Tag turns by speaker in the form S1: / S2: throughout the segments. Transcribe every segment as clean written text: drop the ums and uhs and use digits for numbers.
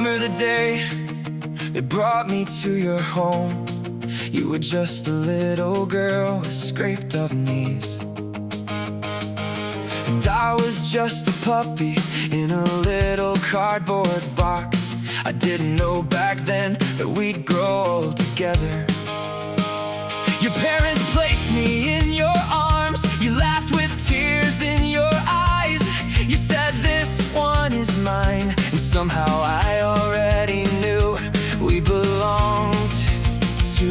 S1: remember the day they brought me to your home. You were just a little girl with scraped up knees, and I was just a puppy in a little cardboard box. I didn't know back then that we'd grow old together. Your parents placed me in your arms. You laughed with tears in your eyes. You said, "This one is mine." And somehow I already knew we belonged to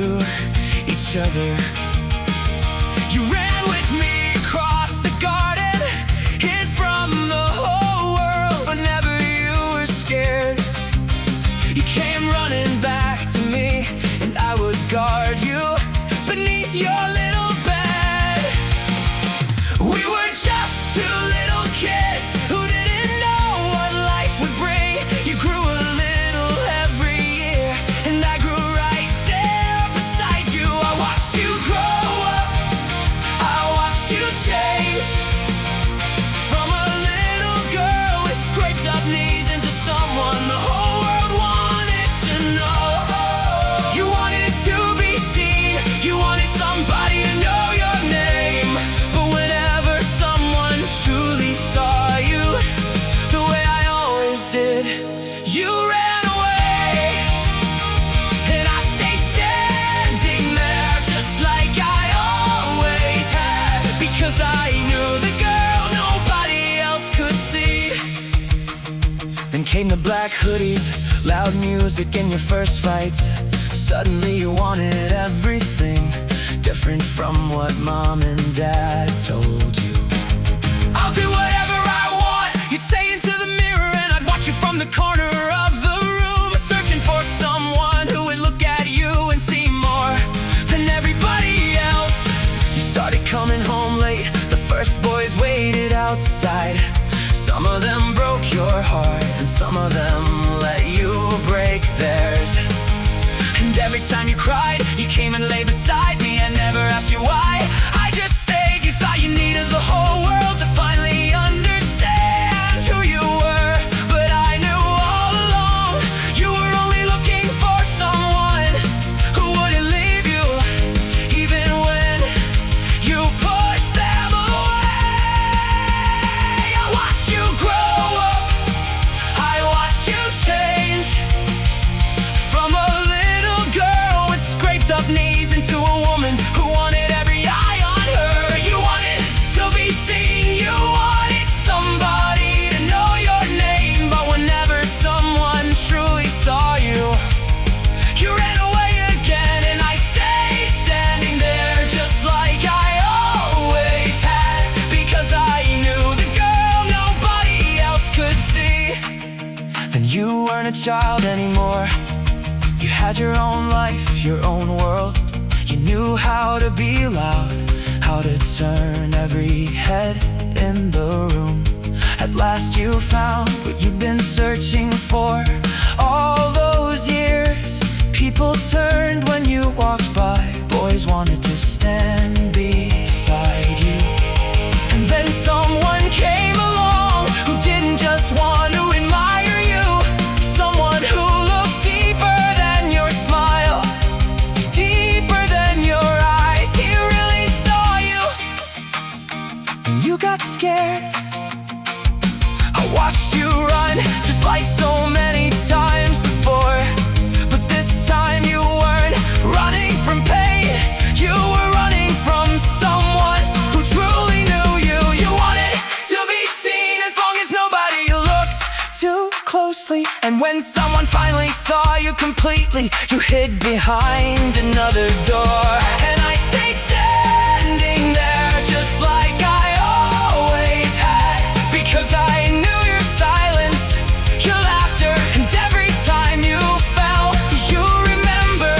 S1: each other. You ran with me across the garden, hid from the whole world, but never you were scared. You came running back to me, and I would guard you beneath your little bed. We were just two little kids who didn't know what life would bring. You grew a little every year, and I grew right there beside you. I watched you grow up, I watched you change, from a little girl with scraped up knees into someone the whole world wanted to know. You wanted to be seen, you wanted somebody to know your name. But whenever someone truly saw you the way I always did, you ran away. And I stayed standing there just like I always had, because I knew the girl nobody else could see. Then came the black hoodies, loud music, and your first fights. Suddenly you wanted everything different from what mom and dad told you. I'll do whatever I want, you'd say into the mirror, and I'd watch you from the corner of the room, searching for someone who would look at you and see more than everybody else. You started coming home late, the first boys waited outside. Some of them broke your heart, and some of them let you break theirs. And every time you cried, you came and lay beside me. I never asked you why, I just stayed. You thought you needed the whole world to finally understand who you were. But I knew all along you were only looking for someone who wouldn't leave you, even when you pushed them away. I watched you grow up, I watched you change, from a little girl with scraped up knees into a woman who wanted every eye on her. You wanted to be seen, you wanted somebody to know your name. But whenever someone truly saw you, you ran away again. And I stayed standing there just like I always had, because I knew the girl nobody else could see. Then you weren't a child anymore. You had your own life, your own world. You knew how to be loud, how to turn every head in the room. At last you found what you've been searching for all those years. People turned when you walked by, boys wanted to stand beside you. And then someone came along who didn't just want to admire you, someone who looked deeper than your smile, deeper than your eyes. He really saw you, and you got scared. I watched you run just like so many times before, but this time you weren't running from pain, you were running from someone who truly knew you. You wanted to be seen as long as nobody looked too closely. And when someone finally saw you completely, you hid behind another door. And I stayed standing there just like I always had, because I knew your silence, your laughter, and every time you fell. Do you remember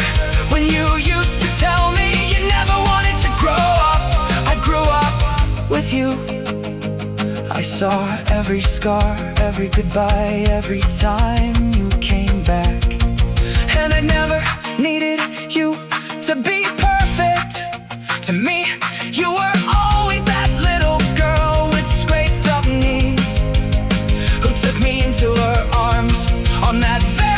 S1: when you used to tell me you never wanted to grow up? I grew up with you. I saw every scar, every goodbye, every time you came back. And I never needed you to be perfect. To me, you were always that little girl with scraped up knees, who took me into her arms on that very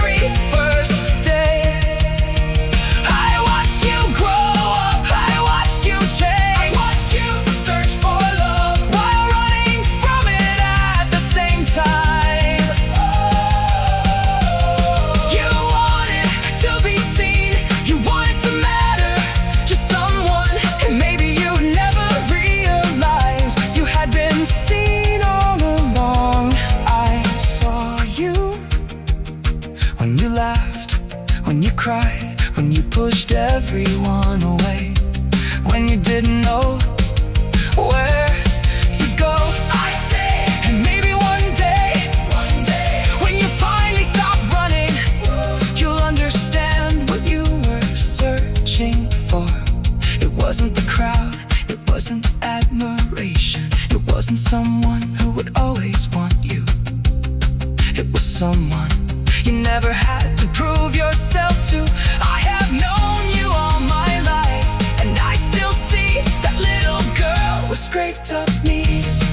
S1: find someone who would always want you. It was someone you never had to prove yourself to. I have known you all my life, and I still see that little girl with scraped up knees.